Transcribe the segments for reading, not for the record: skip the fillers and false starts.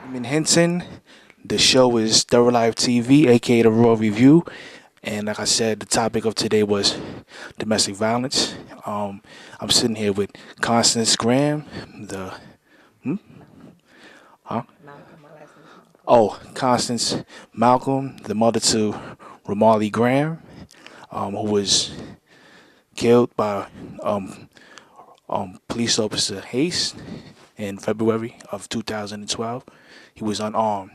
I'm in Hinton. The show is Thorough Life TV, aka the Raw Review. And like I said, the topic of today was domestic violence. I'm sitting here with Constance Graham, the hmm? Huh? Malcolm, my last name is Malcolm. Oh, Constance Malcolm, the mother to Ramali Graham, who was killed by um, police officer Hayes in February of 2012. He was unarmed.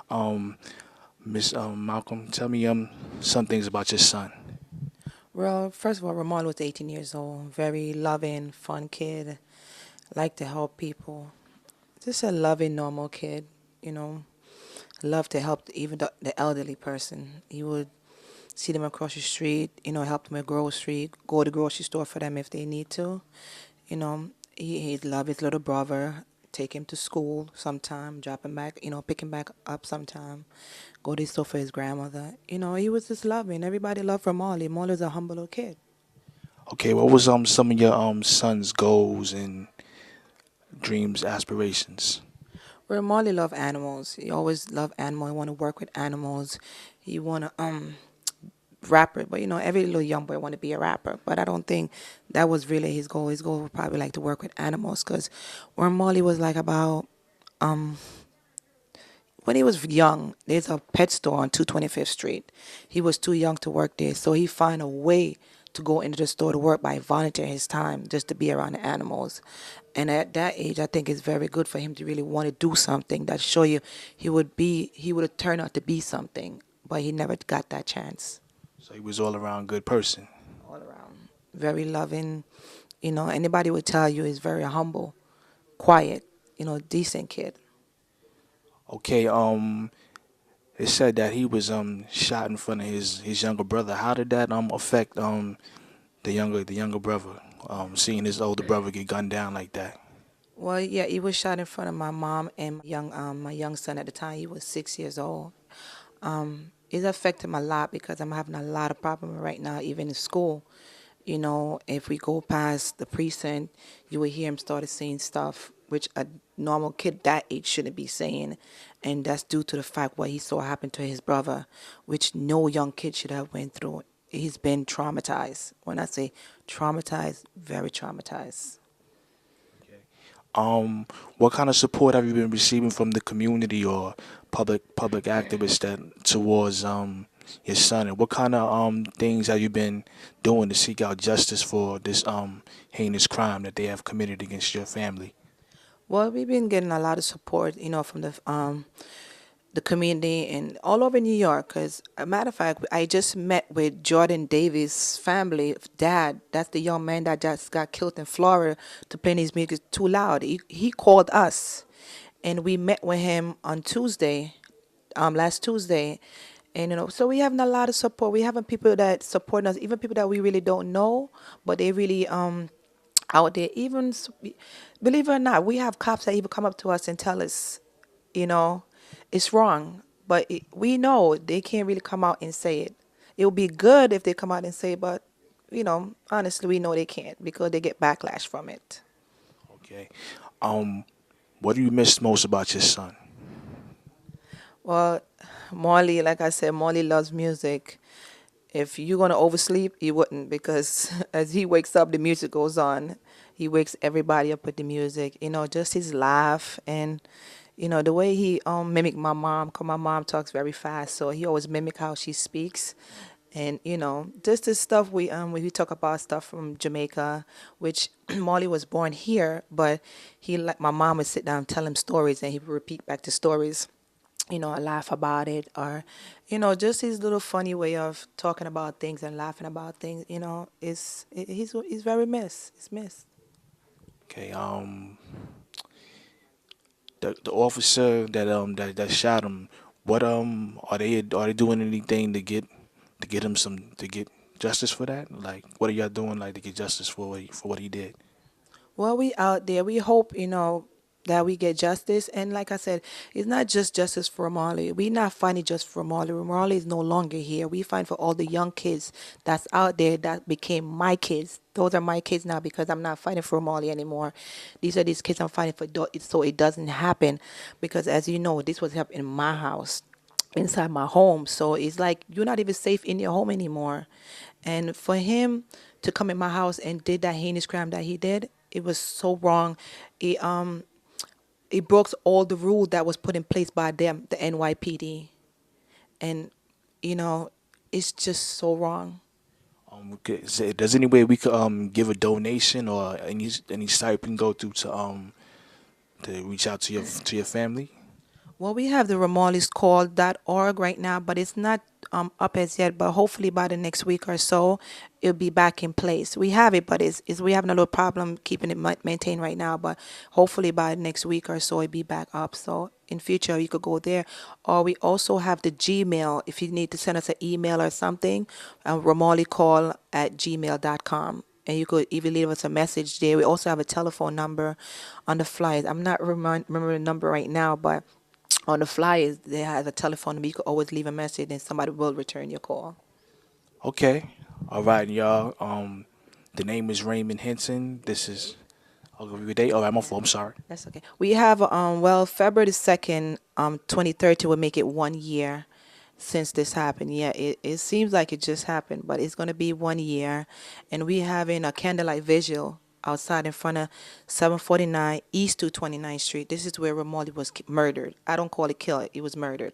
Um, Miss Malcolm, tell me some things about your son. Well, first of all, Ramon was 18 years old. Very loving, fun kid. Liked to help people. Just a loving, normal kid. You know, loved to help even the elderly person. He would see them across the street. Help them at grocery. Go to the grocery store for them if they need to. He'd love his little brother. Take him to school sometime. Drop him back. Pick him back up sometime. Go to the store for his grandmother. He was just loving. Everybody loved Ramali. Molly was a humble little kid. Okay, what was some of your son's goals and dreams, aspirations? Well, Molly loved animals. He always loved animals. He want to work with animals. He want to rapper. But every little young boy want to be a rapper. But I don't think that was really his goal. His goal would probably like to work with animals. Because when Molly was like about when he was young, there's a pet store on 225th Street. He was too young to work there, so he find a way to go into the store to work by volunteering his time just to be around the animals. And at that age, I think it's very good for him to really want to do something that show you he would have turned out to be something, but he never got that chance. So he was all around good person. All around, very loving. Anybody would tell you he's very humble, quiet, decent kid. Okay, it said that he was shot in front of his younger brother. How did that affect the younger brother? Seeing his older brother get gunned down like that. Well, yeah, he was shot in front of my mom and my young son at the time. He was 6 years old. It's affected me a lot because I'm having a lot of problems right now, even in school. If we go past the precinct, you will hear him started saying stuff which a normal kid that age shouldn't be saying, and that's due to the fact what he saw happen to his brother, which no young kid should have went through. He's been traumatized. When I say traumatized, very traumatized. What kind of support have you been receiving from the community or public activists that towards your son, and what kind of things have you been doing to seek out justice for this heinous crime that they have committed against your family? Well, we've been getting a lot of support, from the community and all over New York. Because, a matter of fact, I just met with Jordan Davis' family, dad. That's the young man that just got killed in Florida to playing his music too loud. He called us, and we met with him on Tuesday, last Tuesday. And so we having a lot of support. We having people that support us, even people that we really don't know, but they really out there. Even believe it or not, we have cops that even come up to us and tell us, you know, it's wrong. But we know they can't really come out and say it. It would be good if they come out and say it, but honestly, we know they can't because they get backlash from it. Okay. Um, what do you miss most about your son? Well, Molly, like I said, Molly loves music. If you're gonna oversleep, you wouldn't because as he wakes up, the music goes on. He wakes everybody up with the music. Just his laugh and the way he mimic my mom. Cause my mom talks very fast, so he always mimic how she speaks. And just this stuff we talk about stuff from Jamaica, which Molly was born here, but he like my mom would sit down and tell him stories, and he would repeat back the stories. I laugh about it, or just his little funny way of talking about things and laughing about things. He's very missed. He's missed. Okay. The officer that shot him. What are they doing anything to get him some to get justice for that? Like, what are y'all doing like to get justice for what he did? Well, we out there. We hope, that we get justice. And like I said, it's not just justice for Marley. We're not fighting just for Marley. Marley is no longer here. We fight for all the young kids that's out there that became my kids. Those are my kids now because I'm not fighting for Marley anymore. These are these kids I'm fighting for so it doesn't happen. Because as you know, this was happening in my house, inside my home. So it's like you're not even safe in your home anymore. And for him to come in my house and did that heinous crime that he did, it was so wrong. It broke all the rule that was put in place by them, the NYPD. And you know, it's just so wrong. Okay, does any way we could give a donation or any site we can go through to reach out to your family? Well, we have the ramollyscall.org right now, but it's not up as yet. But hopefully by the next week or so, it'll be back in place. We have it, but it's we having a little problem keeping it maintained right now. But hopefully by next week or so, it'll be back up. So in future, you could go there. Or we also have the Gmail if you need to send us an email or something, ramollycall@gmail.com. And you could even leave us a message there. We also have a telephone number on the flyers. I'm not remember the number right now, but on the flyers, they have a telephone number. You could always leave a message and somebody will return your call. Okay, all right, y'all. The name is Raymond Hinton. This is I'll give you a date. All right, my fault. I'm sorry. That's okay. We have, February the 2nd, 2030 will make it 1 year since this happened. Yeah, it seems like it just happened, but it's going to be 1 year. And we having a candlelight vigil outside in front of 749 East 229th Street. This is where Ramoli was murdered. I don't call it killed. It was murdered.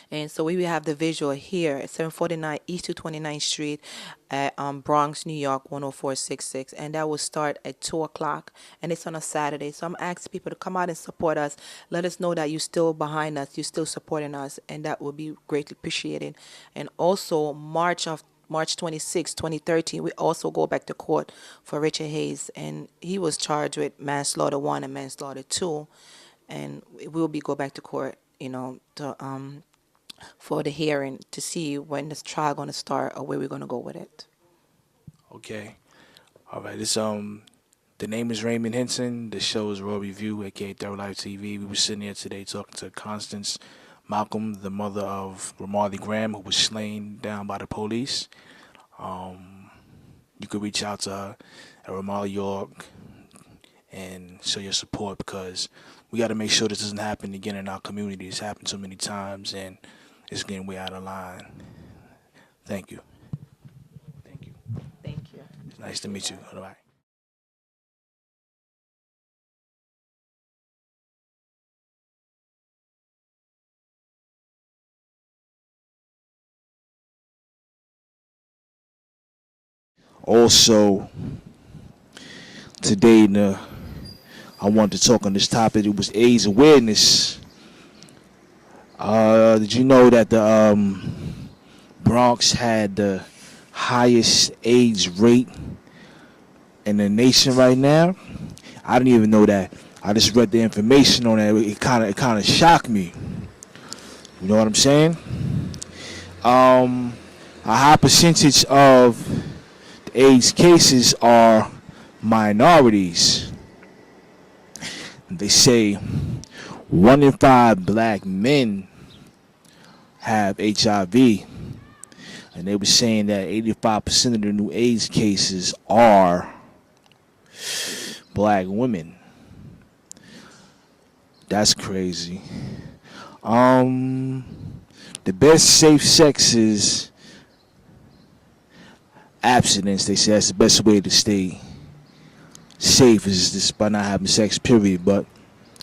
And so we will have the visual here at 749 East 229th Street at Bronx, New York, 10466. And that will start at 2 o'clock. And it's on a Saturday. So I'm asking people to come out and support us. Let us know that you're still behind us. You're still supporting us. And that will be greatly appreciated. And also, March 26, 2013, we also go back to court for Richard Hayes. And he was charged with manslaughter 1 and manslaughter 2. And we'll be go back to court, to for the hearing to see when this trial going to start or where we're going to go with it. Okay, all right. The name is Raymond Henson. The show is Raw Review, aka Third Life TV. We were sitting here today talking to Constance Malcolm, the mother of Ramarley Graham, who was slain down by the police. You could reach out to her at Ramarley.org and show your support because we got to make sure this doesn't happen again in our community. It's happened so many times and it's getting way out of line. Thank you. Thank you. Thank you. It's nice to meet you. All right. Also, today, I wanted to talk on this topic. It was AIDS awareness. Did you know that the Bronx had the highest AIDS rate in the nation right now? I didn't even know that. I just read the information on it. It kind of shocked me. You know what I'm saying? A high percentage of the AIDS cases are minorities. They say 1 in 5 black men have HIV. And they were saying that 85% of the new AIDS cases are black women. That's crazy. The best safe sex is abstinence. They say that's the best way to stay safe is just by not having sex, period. But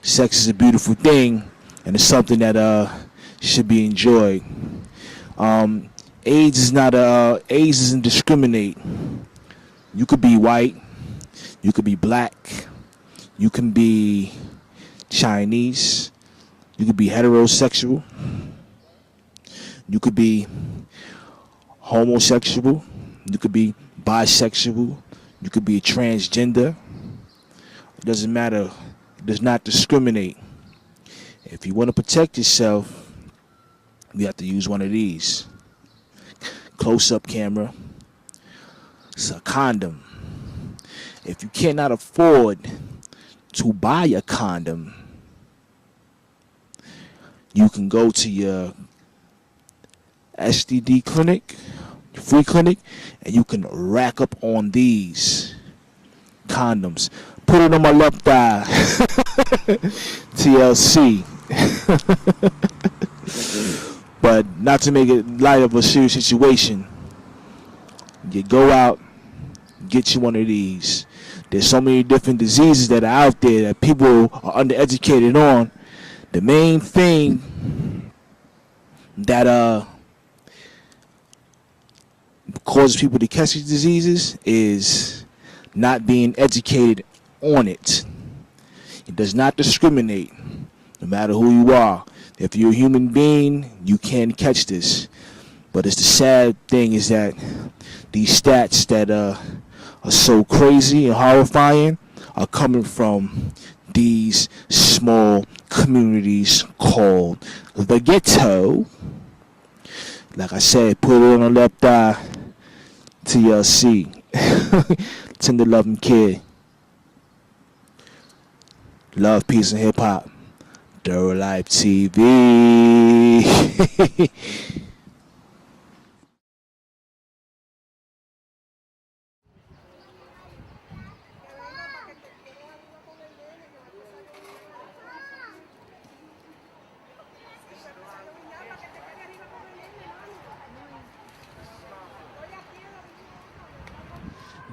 sex is a beautiful thing, and it's something that should be enjoyed. AIDS is not AIDS doesn't discriminate. You could be white, you could be black, you can be Chinese, you could be heterosexual, you could be homosexual, you could be bisexual, you could be a transgender. It doesn't matter. It does not discriminate. If you want to protect yourself, you have to use one of these. Close-up camera. It's a condom. If you cannot afford to buy a condom, you can go to your STD clinic, free clinic, and you can rack up on these condoms. Put it on my left thigh. TLC. But not to make it light of a serious situation, you go out, get you one of these. There's so many different diseases that are out there that people are undereducated on. The main thing that causes people to catch these diseases is not being educated on it. It does not discriminate, no matter who you are. If you're a human being, you can catch this. But it's the sad thing is that these stats that are so crazy and horrifying are coming from these small communities called the ghetto. Like I said, put it on the left eye. TLC. Tender loving kid. Love, peace, and hip hop. Thorough Life TV.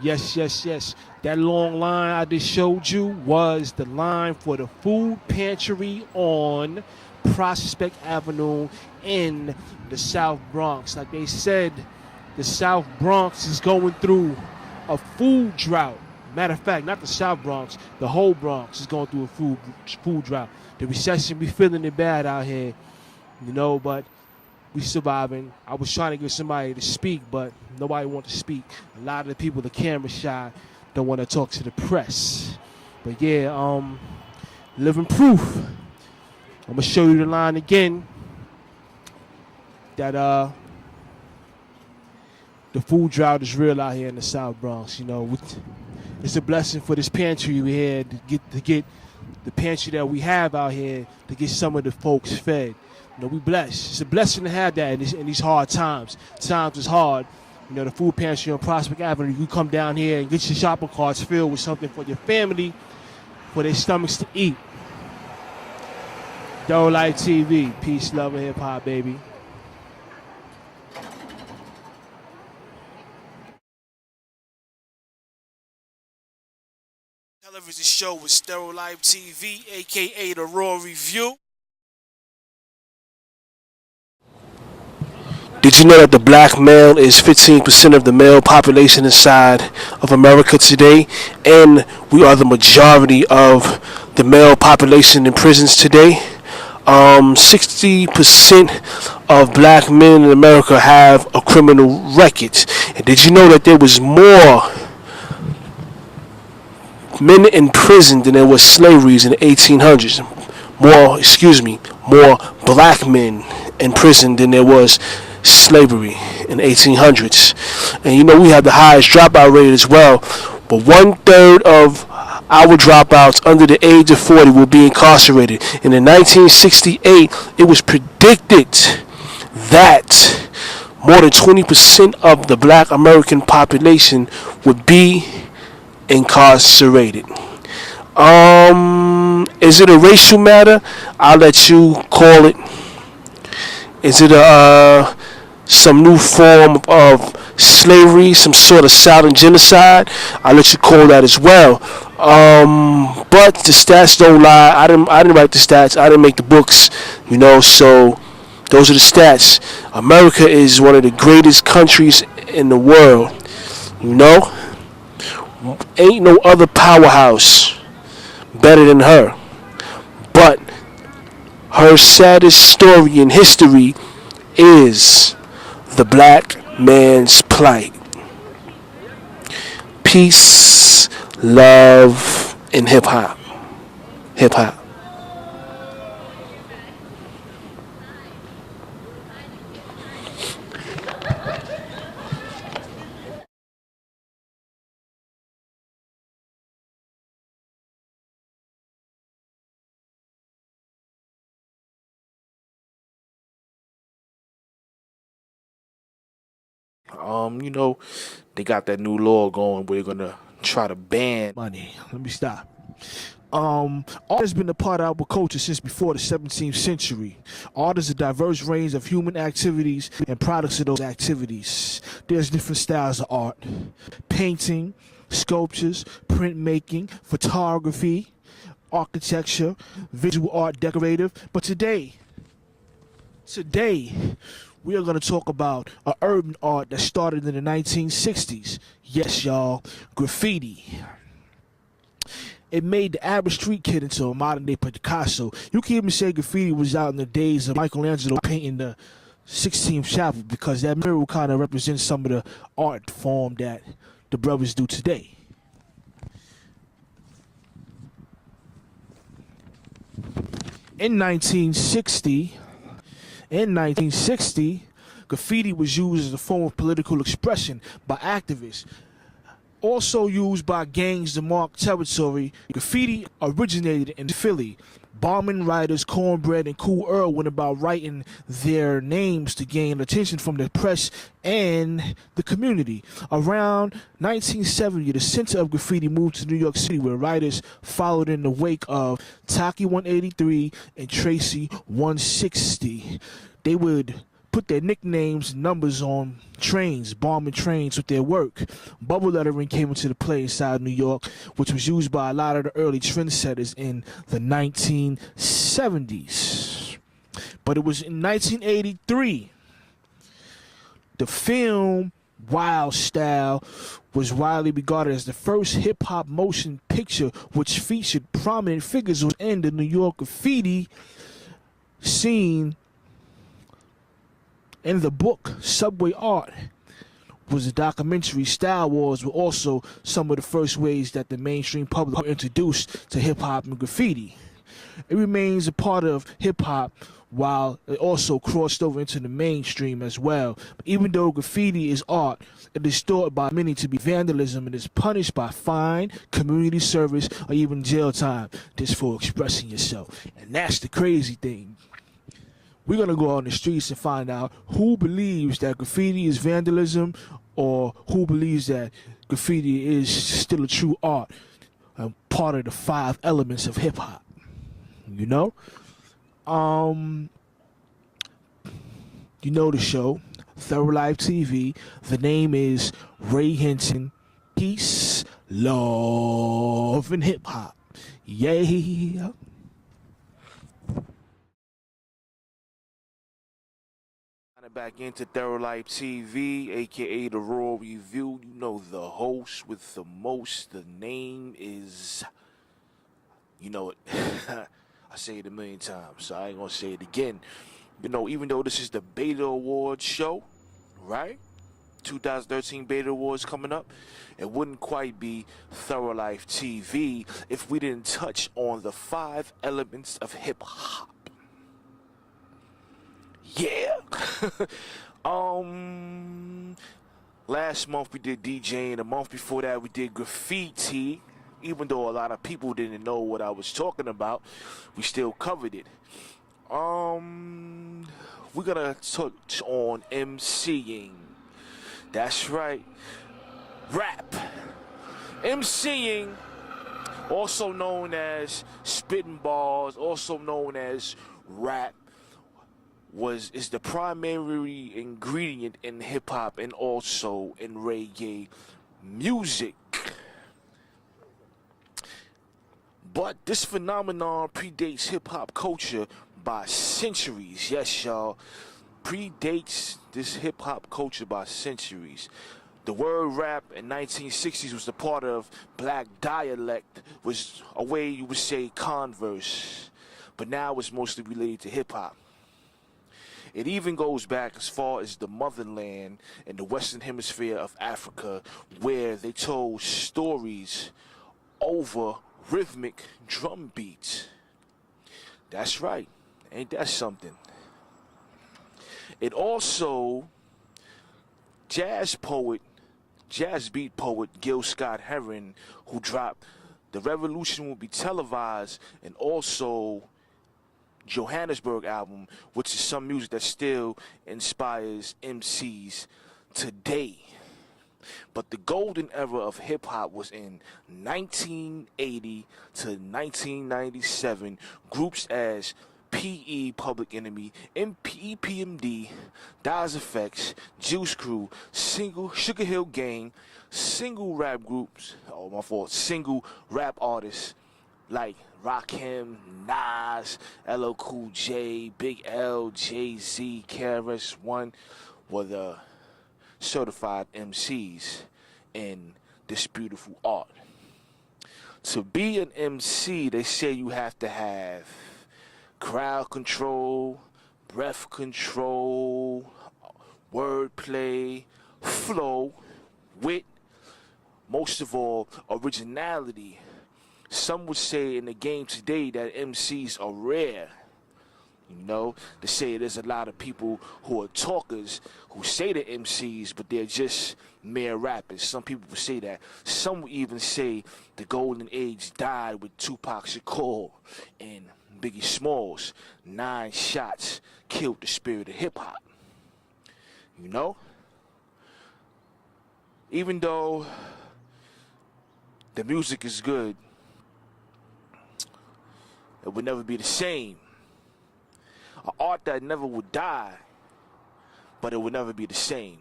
Yes, yes, yes. That long line I just showed you was the line for the food pantry on Prospect Avenue in the South Bronx. Like they said, the South Bronx is going through a food drought. Matter of fact, not the South Bronx, the whole Bronx is going through a food drought. The recession, we feeling it bad out here, but we surviving. I was trying to get somebody to speak, but nobody wants to speak. A lot of the people, the camera shy, don't want to talk to the press. But yeah, living proof. I'm gonna show you the line again. That the food drought is real out here in the South Bronx. It's a blessing for this pantry we had to get the pantry that we have out here to get some of the folks fed. We blessed. It's a blessing to have that in these hard times. Times is hard. The food pantry on Prospect Avenue, you come down here and get your shopping carts filled with something for your family, for their stomachs to eat. Thorough Life TV. Peace, love, and hip hop, baby. Television show with Thorough Life TV, aka The Raw Review. Did you know that the black male is 15% of the male population inside of America today? And we are the majority of the male population in prisons today. 60% of black men in America have a criminal record. And did you know that there was more men in prison than there was slaveries in the 1800s? More black men in prison than there was slavery in the 1800s. And we have the highest dropout rate as well. But 1/3 of our dropouts under the age of 40 will be incarcerated. And in 1968, it was predicted that more than 20% of the black American population would be incarcerated. Is it a racial matter? I'll let you call it. Is it some new form of slavery, some sort of silent genocide? I'll let you call that as well. But the stats don't lie. I didn't write the stats. I didn't make the books, so those are the stats. America is one of the greatest countries in the world. Ain't no other powerhouse better than her. But her saddest story in history is the black man's plight. Peace, love, in hip hop. Hip hop. You know, they got that new law going where they're gonna try to ban money. Let me stop. Art has been a part of our culture since before the 17th century. Art is a diverse range of human activities and products of those activities. There's different styles of art: painting, sculptures, printmaking, photography, architecture, visual art, decorative. But today, we are going to talk about a urban art that started in the 1960s. Yes, y'all, graffiti. It made the average street kid into a modern day Picasso. You can even say graffiti was out in the days of Michelangelo painting the 16th chapel, because that mural kind of represents some of the art form that the brothers do today. In 1960, in 1960, graffiti was used as a form of political expression by activists. Also used by gangs to mark territory, graffiti originated in Philly. Bombing writers Cornbread and Cool Earl went about writing their names to gain attention from the press and the community. Around 1970, the center of graffiti moved to New York City, where writers followed in the wake of Taki 183 and Tracy 160. They would put their nicknames and numbers on trains, bombing trains with their work. Bubble lettering came into the play inside New York, which was used by a lot of the early trendsetters in the 1970s. But it was in 1983, the film Wild Style was widely regarded as the first hip-hop motion picture which featured prominent figures within the New York graffiti scene. In the book, Subway Art was a documentary. Style Wars were also some of the first ways that the mainstream public were introduced to hip-hop and graffiti. It remains a part of hip-hop while it also crossed over into the mainstream as well. But even though graffiti is art, it is thought by many to be vandalism and is punished by fine, community service, or even jail time just for expressing yourself. And that's the crazy thing. We're going to go out on the streets and find out who believes that graffiti is vandalism, or who believes that graffiti is still a true art, part of the 5 elements of hip hop. You know? You know the show, Thorough Life TV. The name is Ray Hinton. Peace, love, and hip hop. Yeah. Back into Thorough Life TV, aka the Raw Review. You know the host with the most. The name is, you know it. I say it a million times, so I ain't gonna say it again. You know, even though this is the Beta Awards show, right? 2013 Beta Awards coming up, it wouldn't quite be Thorough Life TV if we didn't touch on the 5 elements of hip hop. Yeah. Last month we did DJing. The month before that we did graffiti. Even though a lot of people didn't know what I was talking about, we still covered it. We're gonna touch on MCing. That's right. Rap. MCing, also known as spitting bars, also known as rap, is the primary ingredient in hip hop and also in reggae music. But this phenomenon predates hip hop culture by centuries. Yes, y'all. Predates this hip hop culture by centuries. The word rap in 1960s was a part of black dialect, was a way you would say converse. But now it's mostly related to hip hop. It even goes back as far as the motherland in the western hemisphere of Africa, where they told stories over rhythmic drum beats. That's right. Ain't that something? It also jazz poet, jazz beat poet Gil Scott Heron, who dropped "The Revolution Will Be Televised" and also Johannesburg album, which is some music that still inspires MCs today. But the golden era of hip hop was in 1980 to 1997. Groups as PE, Public Enemy, EPMD, Daz Effects, Juice Crew, Single Sugar Hill Gang, single rap groups, single rap artists like Rakim, Nas, LL Cool J, Big L, Jay-Z, KRS-One were the certified MCs in this beautiful art. To be an MC, they say you have to have crowd control, breath control, wordplay, flow, wit, most of all, originality. Some would say in the game today that MCs are rare. You know, they say there's a lot of people who are talkers who say they're MCs, but they're just mere rappers. Some people would say that. Some would even say the golden age died with Tupac Shakur and Biggie Smalls. 9 shots killed the spirit of hip hop. You know? Even though the music is good, it would never be the same. An art that never would die, but it would never be the same.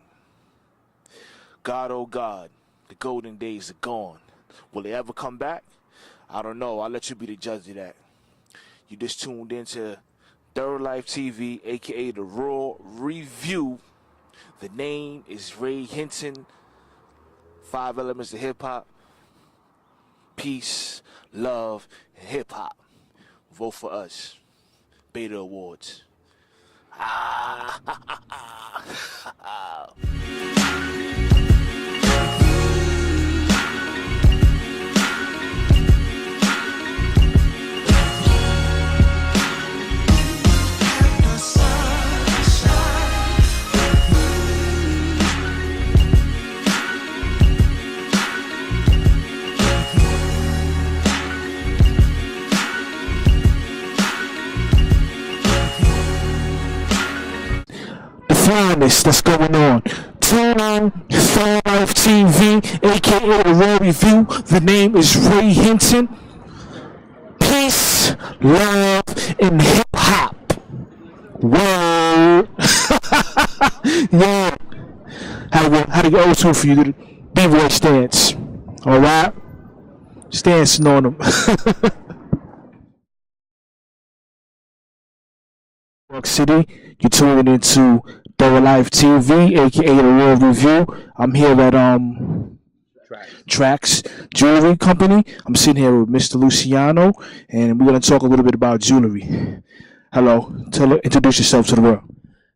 God, oh God, the golden days are gone. Will they ever come back? I don't know. I'll let you be the judge of that. You just tuned into Third Life TV, a.k.a. The Raw Review. The name is Ray Hinton. 5 elements of hip-hop. Peace, love, and hip-hop. Vote for us. Beta Awards. Finest that's going on. Tune in, Fan Life TV, aka The Raw Review. The name is Ray Hinton. Peace, love, and hip hop. Word. Yeah. How to go to for you to B-boy stance. Alright? Stancing on them. New York City, you're tuning into Third Life TV, aka The Raw Review. I'm here at Trax Jewelry Company. I'm sitting here with Mr. Luciano, and we're gonna talk a little bit about jewelry. Hello, introduce yourself to the world.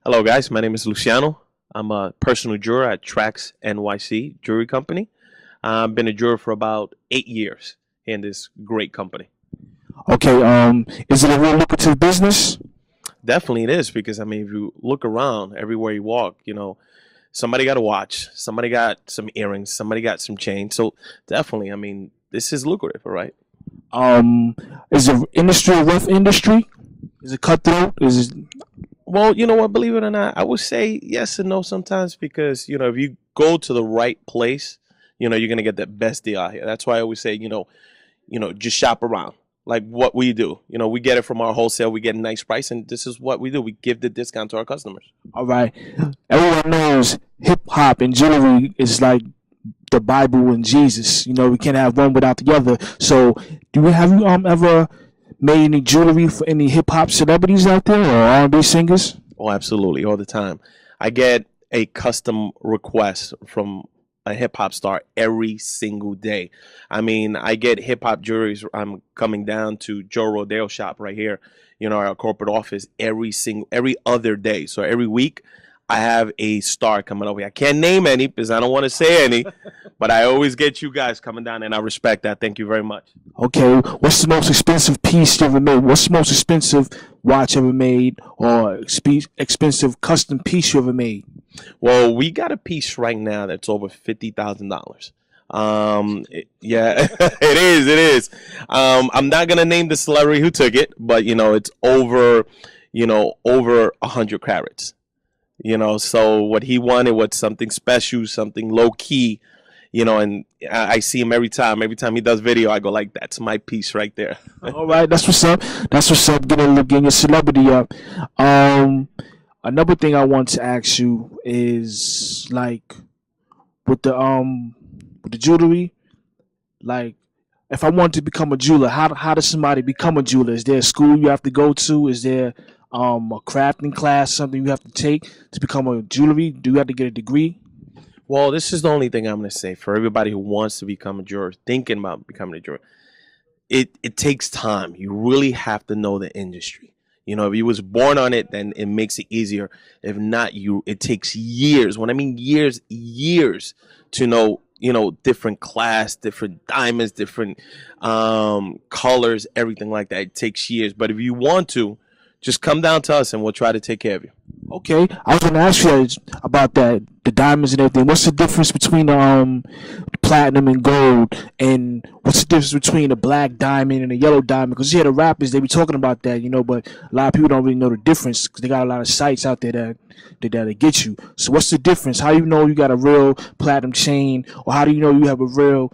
Hello, guys. My name is Luciano. I'm a personal jeweler at Trax NYC Jewelry Company. I've been a jeweler for about 8 years in this great company. Okay, is it a real lucrative business? Definitely it is, because I mean, if you look around everywhere you walk, you know, somebody got a watch, somebody got some earrings, somebody got some chains. So definitely, I mean, this is lucrative, all right? Is the industry a rough industry? Is it cutthroat? Is it? Well, you know what, believe it or not, I would say yes and no sometimes, because, you know, if you go to the right place, you know, you're going to get the best deal out here. That's why I always say, you know, just shop around. Like what we do, you know, we get it from our wholesale, we get a nice price, and this is what we do. We give the discount to our customers. All right. Everyone knows hip hop and jewelry is like the Bible and Jesus. You know, we can't have one without the other. So, have you ever made any jewelry for any hip hop celebrities out there or R&B singers? Oh, absolutely, all the time. I get a custom request from a hip hop star every single day. I mean, I get hip hop jewelry. I'm coming down to Joe Rodale shop right here, you know, our corporate office every other day. So every week I have a star coming over here. I can't name any because I don't want to say any, but I always get you guys coming down, and I respect that. Thank you very much. Okay, what's the most expensive piece you ever made? What's the most expensive watch ever made, or expensive custom piece you ever made? Well, we got a piece right now that's over $50,000. Yeah, it is. It is. I'm not gonna name the celebrity who took it, but it's over, over 100 carats. So what he wanted was something special, something low key. And I see him every time. Every time he does video, I go like, "That's my piece right there." All right, that's what's up. That's what's up. Getting your celebrity up. Another thing I want to ask you is like with the jewelry, like if I want to become a jeweler, how does somebody become a jeweler? Is there a school you have to go to? Is there a crafting class, something you have to take to become a jewelry? Do you have to get a degree? Well, this is the only thing I'm going to say for everybody who wants to become a jeweler, thinking about becoming a jeweler. It takes time. You really have to know the industry. If you was born on it, then it makes it easier. If not, it takes years. When I mean years, years to know, different class, different diamonds, different colors, everything like that. It takes years. But if you want to, just come down to us and we'll try to take care of you. Okay, I was going to ask you about that, the diamonds and everything. What's the difference between platinum and gold, and what's the difference between a black diamond and a yellow diamond? Because you hear the rappers, they be talking about that, but a lot of people don't really know the difference because they got a lot of sites out there that get you. So what's the difference? How do you know you got a real platinum chain, or how do you know you have a real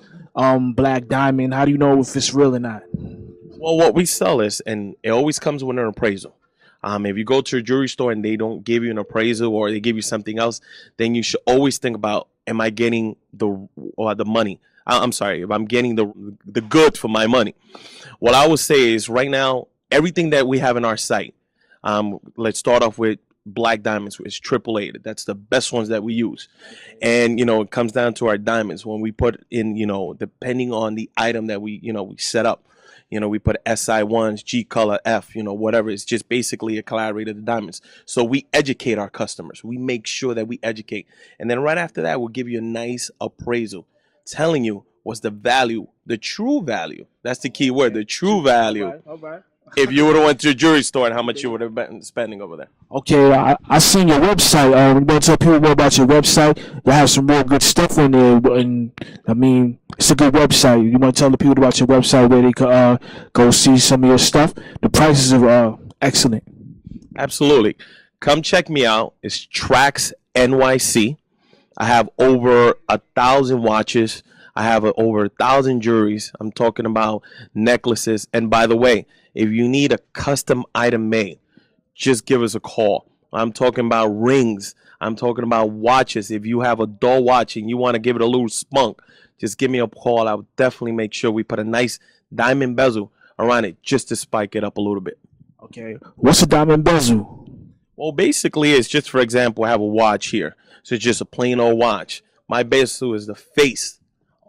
black diamond? How do you know if it's real or not? Well, what we sell is, and it always comes with an appraisal. If you go to a jewelry store and they don't give you an appraisal or they give you something else, then you should always think about, am I getting the money? I'm sorry, if I'm getting the good for my money. What I would say is right now, everything that we have in our site, let's start off with black diamonds. It's AAA. That's the best ones that we use. And, it comes down to our diamonds. When we put in, depending on the item that we set up, we put SI1s, G color, F, whatever. It's just basically a collaborator of diamonds. So we educate our customers. We make sure that we educate. And then right after that, we'll give you a nice appraisal telling you what's the value, the true value. That's the key word, the true value. All right. If you would have went to a jewelry store and how much you would have been spending over there. Okay, I seen your website. I'm going to tell people more about your website. You have some real good stuff on there, and I mean, it's a good website. You want to tell the people about your website where they could go see some of your stuff? The prices are excellent. Absolutely. Come check me out. It's Tracks NYC. I have over 1,000 watches. I have over 1,000 jewelries. I'm talking about necklaces. And by the way, if you need a custom item made, just give us a call. I'm talking about rings. I'm talking about watches. If you have a dull watch and you want to give it a little spunk, just give me a call. I'll definitely make sure we put a nice diamond bezel around it just to spike it up a little bit. Okay. What's a diamond bezel? Well, basically, it's just, for example, I have a watch here. So it's just a plain old watch. My bezel is the face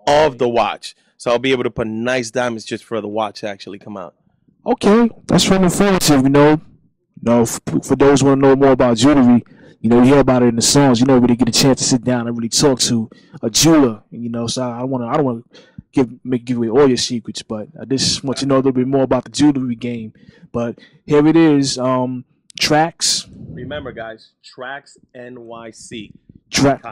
of the watch. So I'll be able to put nice diamonds just for the watch to actually come out. Okay, that's really informative. For those who want to know more about jewelry, you hear about it in the songs. You never really get a chance to sit down and really talk to a jeweler. So I don't want to give away all your secrets, but I just want you to know a little bit more about the jewelry game. But here it is, Tracks. Remember, guys, Tracks NYC. Track.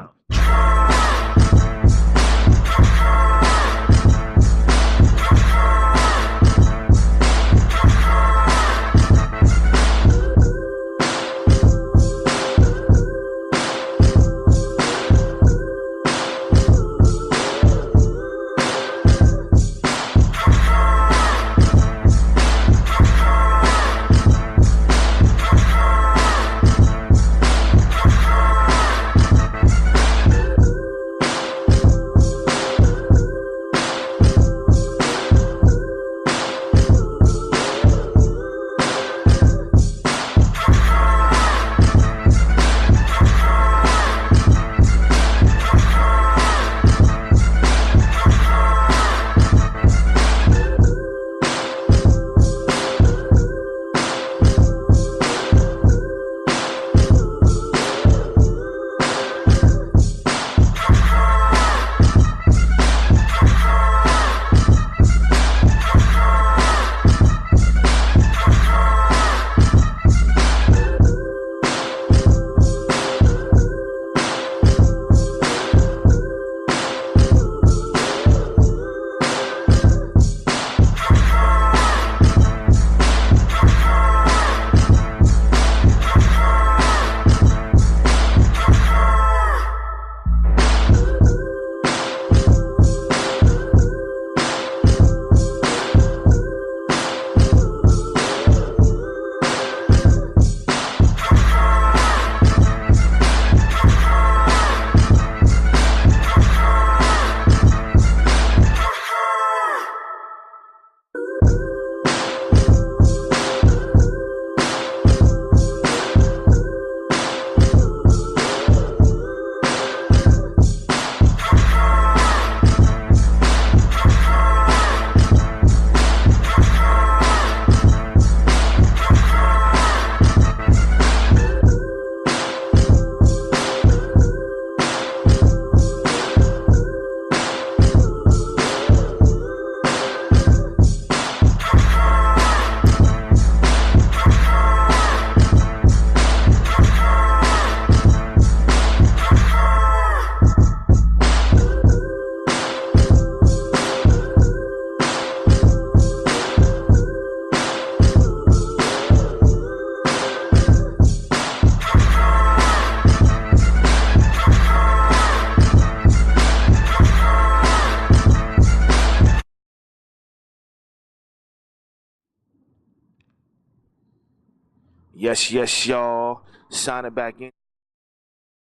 Yes, y'all. Signing back in.